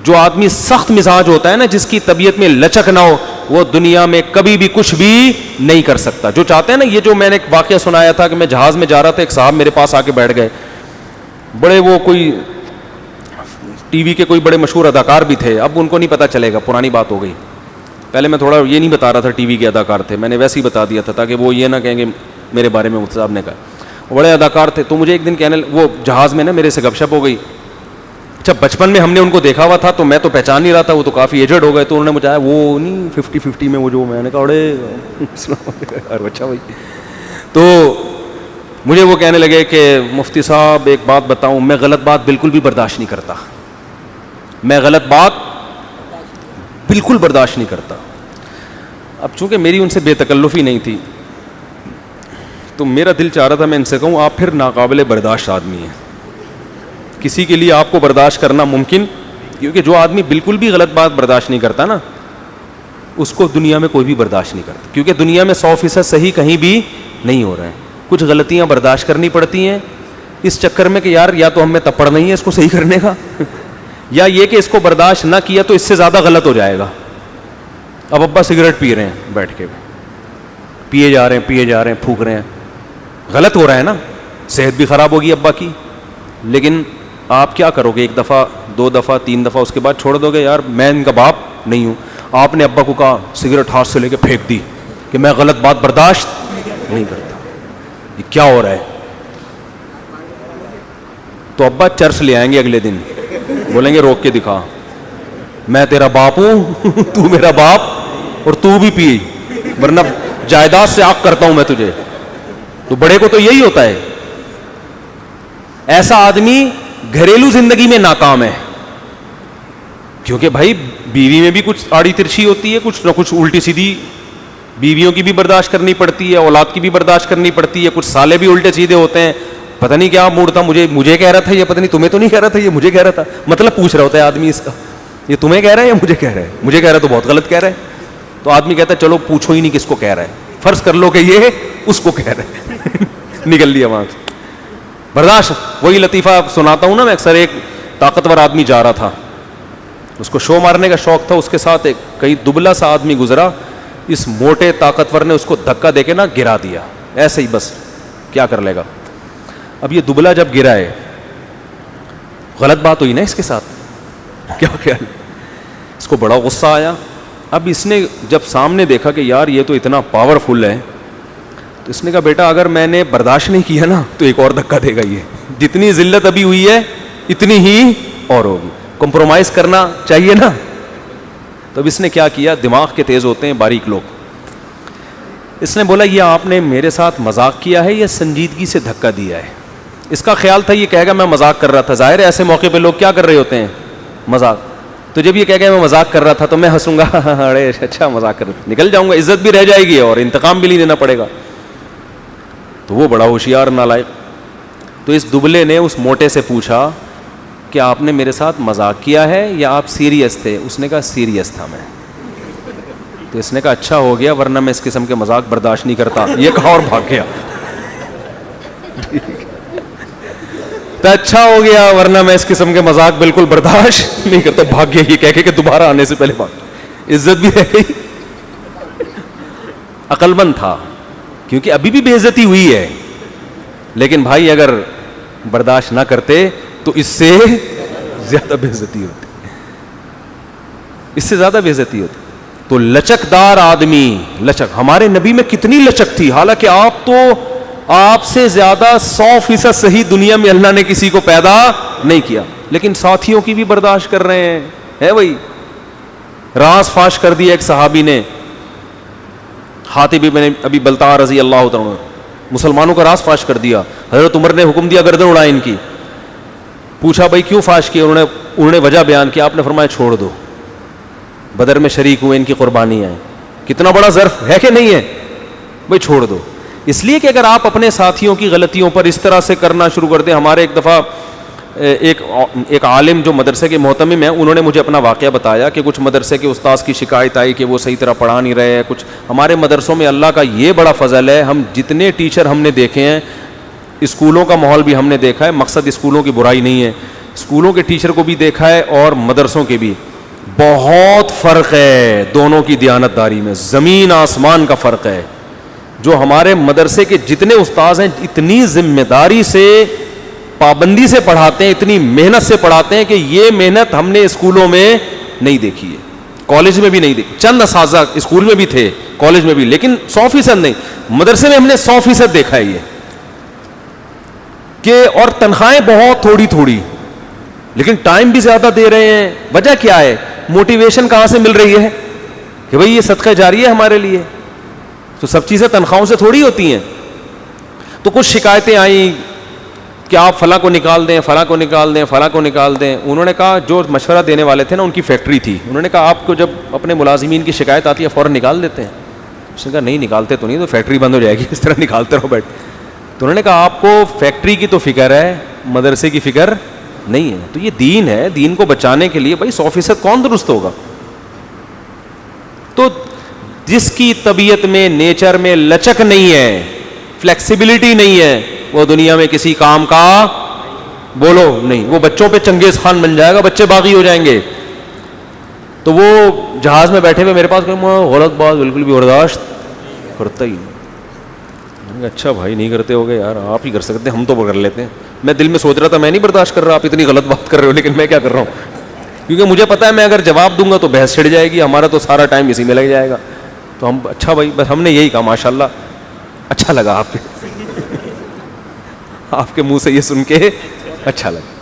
جو آدمی سخت مزاج ہوتا ہے نا, جس کی طبیعت میں لچک نہ ہو, وہ دنیا میں کبھی بھی کچھ بھی نہیں کر سکتا. جو چاہتے ہیں نا, یہ جو میں نے ایک واقعہ سنایا تھا کہ میں جہاز میں جا رہا تھا, ایک صاحب میرے پاس آ کے بیٹھ گئے, بڑے وہ کوئی ٹی وی کے کوئی بڑے مشہور اداکار بھی تھے, اب ان کو نہیں پتہ چلے گا, پرانی بات ہو گئی. پہلے میں تھوڑا یہ نہیں بتا رہا تھا ٹی وی کے اداکار تھے, میں نے ویسے ہی بتا دیا تھا تاکہ وہ یہ نہ کہیں گے میرے بارے میں مفتی صاحب نے کہا. بڑے اداکار تھے, تو مجھے ایک دن کہنے, وہ جہاز میں نا میرے سے گپ شپ ہو گئی. اچھا, بچپن میں ہم نے ان کو دیکھا ہوا تھا تو میں تو پہچان نہیں رہا تھا, وہ تو کافی ایجڈ ہو گئے, تو انہوں نے مجھے وہ نہیں 50-50 میں وہ جو, میں نے کہا اڑے اچھا بھائی. تو مجھے وہ کہنے لگے کہ مفتی صاحب ایک بات بتاؤں, میں غلط بات بالکل بھی برداشت نہیں کرتا, میں غلط بات بالکل برداشت نہیں کرتا. اب چونکہ میری ان سے بے تکلفی نہیں تھی تو میرا دل چاہ رہا تھا میں ان سے کہوں آپ پھر ناقابل برداشت آدمی ہیں, کسی کے لیے آپ کو برداشت کرنا ممکن, کیونکہ جو آدمی بالکل بھی غلط بات برداشت نہیں کرتا نا, اس کو دنیا میں کوئی بھی برداشت نہیں کرتا, کیونکہ دنیا میں 100% صحیح کہیں بھی نہیں ہو رہا ہے. کچھ غلطیاں برداشت کرنی پڑتی ہیں اس چکر میں کہ یار یا تو ہم میں تپڑ نہیں ہے اس کو صحیح کرنے کا, یا یہ کہ اس کو برداشت نہ کیا تو اس سے زیادہ غلط ہو جائے گا. اب ابا سگریٹ پی رہے ہیں بیٹھ کے, پیے جا رہے ہیں پھونک رہے ہیں, غلط ہو رہا ہے نا, صحت بھی خراب ہوگی ابا کی, لیکن آپ کیا کرو گے, 1 دفعہ 2 دفعہ 3 دفعہ, اس کے بعد چھوڑ دو گے یار میں ان کا باپ نہیں ہوں. آپ نے ابا کو کہا سگریٹ ہاتھ سے لے کے پھینک دی کہ میں غلط بات برداشت نہیں کرتا, یہ کیا ہو رہا ہے؟ تو ابا چرس لے آئیں گے اگلے دن, بولیں گے روک کے دکھا, میں تیرا باپ ہوں تو میرا باپ, اور تو بھی پی, ورنہ جائیداد سے آگ کرتا ہوں میں تجھے. تو بڑے کو تو یہی ہوتا ہے. ایسا آدمی گھریلو زندگی میں ناکام ہے, کیونکہ بھائی بیوی میں بھی کچھ آڑی ترچھی ہوتی ہے, کچھ نہ کچھ الٹی سیدھی, بیویوں کی بھی برداشت کرنی پڑتی ہے, اولاد کی بھی برداشت کرنی پڑتی ہے, کچھ سالے بھی الٹے سیدھے ہوتے ہیں, پتہ نہیں کیا موڈ تھا, مجھے کہہ رہا تھا یہ, پتہ نہیں تمہیں تو نہیں کہہ رہا تھا یہ, مجھے کہہ رہا تھا, مطلب پوچھ رہا ہوتا ہے آدمی اس کا, یہ تمہیں کہہ رہا ہے یا مجھے کہہ رہا ہے, مجھے کہہ رہا ہے تو بہت غلط کہہ رہا ہے. تو آدمی کہتا ہے چلو پوچھو ہی نہیں کس کو کہہ رہا ہے, فرض کر لو کہ یہ اس کو کہہ رہا ہے نکل لیا وہاں سے برداشت. وہی لطیفہ سناتا ہوں نا میں اکثر, ایک طاقتور آدمی جا رہا تھا, اس کو شو مارنے کا شوق تھا, اس کے ساتھ ایک کہیں دبلا سا آدمی گزرا, اس موٹے طاقتور نے اس کو دھکا دے کے نا گرا دیا ایسے ہی, بس کیا کر لے گا. اب یہ دبلا جب گرا ہے, غلط بات ہوئی نا اس کے ساتھ, کیا خیال, اس کو بڑا غصہ آیا. اب اس نے جب سامنے دیکھا کہ یار یہ تو اتنا پاورفل ہے, تو اس نے کہا بیٹا اگر میں نے برداشت نہیں کیا نا تو ایک اور دھکا دے گا, یہ جتنی ذلت ابھی ہوئی ہے اتنی ہی اور ہوگی, کمپرومائز کرنا چاہیے نا. تو اب اس نے کیا کیا, دماغ کے تیز ہوتے ہیں باریک لوگ, اس نے بولا یہ آپ نے میرے ساتھ مذاق کیا ہے یا سنجیدگی سے دھکا دیا ہے. اس کا خیال تھا یہ کہے گا میں مذاق کر رہا تھا, ظاہر ہے ایسے موقع پہ لوگ کیا کر رہے ہوتے ہیں, مذاق. تو جب یہ کہہ گیا میں مذاق کر رہا تھا تو میں ہنسوں گا, ارے اچھا مذاق کر رہا, نکل جاؤں گا, عزت بھی رہ جائے گی اور انتقام بھی نہیں دینا پڑے گا. تو وہ بڑا ہوشیار نالائق. تو اس دبلے نے اس موٹے سے پوچھا کہ آپ نے میرے ساتھ مذاق کیا ہے یا آپ سیریس تھے. اس نے کہا سیریس تھا میں. تو اس نے کہا اچھا ہو گیا ورنہ میں اس قسم کے مذاق برداشت نہیں کرتا, یہ کہا اور بھاگ گیا. تو اچھا ہو گیا ورنہ میں اس قسم کے مذاق بالکل برداشت نہیں کرتا, بھاگ گیا یہ کہہ کے کہ دوبارہ آنے سے پہلے بھاگ. عزت بھی رہ گئی, عقل مند تھا, کیونکہ ابھی بھی بے عزتی ہوئی ہے, لیکن بھائی اگر برداشت نہ کرتے تو اس سے زیادہ بے عزتی ہوتی, اس سے زیادہ بے عزتی ہوتی. تو لچکدار آدمی, لچک, ہمارے نبی میں کتنی لچک تھی, حالانکہ آپ سے زیادہ 100% صحیح دنیا میں اللہ نے کسی کو پیدا نہیں کیا, لیکن ساتھیوں کی بھی برداشت کر رہے ہیں. ہے بھائی, راز فاش کر دیا ایک صحابی نے, حاتب بن ابی بلتع رضی اللہ تعالیٰ, مسلمانوں کا راز فاش کر دیا. حضرت عمر نے حکم دیا گردن اڑائے ان کی. پوچھا بھائی کیوں فاش کیا, انہوں نے وجہ بیان کیا. آپ نے فرمایا چھوڑ دو, بدر میں شریک ہوئے, ان کی قربانی ہے, کتنا بڑا ظرف ہے کہ نہیں ہے, بھائی چھوڑ دو. اس لیے کہ اگر آپ اپنے ساتھیوں کی غلطیوں پر اس طرح سے کرنا شروع کر دیں. ہمارے ایک دفعہ ایک عالم جو مدرسے کے محتمم ہیں, انہوں نے مجھے اپنا واقعہ بتایا کہ کچھ مدرسے کے استاذ کی شکایت آئی کہ وہ صحیح طرح پڑھا نہیں رہے. کچھ ہمارے مدرسوں میں اللہ کا یہ بڑا فضل ہے, ہم جتنے ٹیچر ہم نے دیکھے ہیں, اسکولوں کا ماحول بھی ہم نے دیکھا ہے, مقصد اسکولوں کی برائی نہیں ہے, اسکولوں کے ٹیچر کو بھی دیکھا ہے اور مدرسوں کے بھی. بہت فرق ہے دونوں کی دیانتداری میں, زمین آسمان کا فرق ہے. جو ہمارے مدرسے کے جتنے استاذ ہیں اتنی ذمہ داری سے, پابندی سے پڑھاتے ہیں, اتنی محنت سے پڑھاتے ہیں کہ یہ محنت ہم نے اسکولوں میں نہیں دیکھی ہے, کالج میں بھی نہیں دیکھی. چند اساتذہ اسکول میں بھی تھے, کالج میں بھی, لیکن 100% نہیں. مدرسے میں ہم نے 100% دیکھا ہے یہ کہ, اور تنخواہیں بہت تھوڑی تھوڑی, لیکن ٹائم بھی زیادہ دے رہے ہیں. وجہ کیا ہے؟ موٹیویشن کہاں سے مل رہی ہے کہ بھئی یہ صدقہ جاری ہے ہمارے لیے. تو سب چیزیں تنخواہوں سے تھوڑی ہوتی ہیں. تو کچھ شکایتیں آئیں کہ آپ فلاں کو نکال دیں, فلاں کو نکال دیں, فلاں کو نکال دیں. انہوں نے کہا, جو مشورہ دینے والے تھے نا, ان کی فیکٹری تھی, انہوں نے کہا آپ کو جب اپنے ملازمین کی شکایت آتی ہے فوراً نکال دیتے ہیں؟ اس نے کہا نہیں نکالتے تو نہیں, تو فیکٹری بند ہو جائے گی, اس طرح نکالتے رہو بیٹھ. تو انہوں نے کہا آپ کو فیکٹری کی تو فکر ہے, مدرسے کی فکر نہیں ہے. تو یہ دین ہے, دین کو بچانے کے لیے بھائی 100% کون درست ہوگا؟ تو جس کی طبیعت میں, نیچر میں لچک نہیں ہے, فلیکسیبلٹی نہیں ہے, وہ دنیا میں کسی کام کا بولو نہیں. وہ بچوں پہ چنگیز خان بن جائے گا, بچے باغی ہو جائیں گے. تو وہ جہاز میں بیٹھے ہوئے میرے پاس کہ غلط بات بالکل بھی برداشت کرتا ہی نہیں. اچھا بھائی نہیں کرتے ہوگے یار, آپ ہی کر سکتے ہیں, ہم تو کر لیتے ہیں. میں دل میں سوچ رہا تھا میں نہیں برداشت کر رہا, آپ اتنی غلط بات کر رہے ہو, لیکن میں کیا کر رہا ہوں, کیونکہ مجھے پتا ہے میں اگر جواب دوں گا تو بحث چھڑ جائے گی, ہمارا تو سارا ٹائم اسی میں لگ جائے گا. تو ہم اچھا بھائی, بس ہم نے یہی کہا ماشاء اللہ اچھا لگا آپ کے منہ سے یہ سن کے اچھا لگا.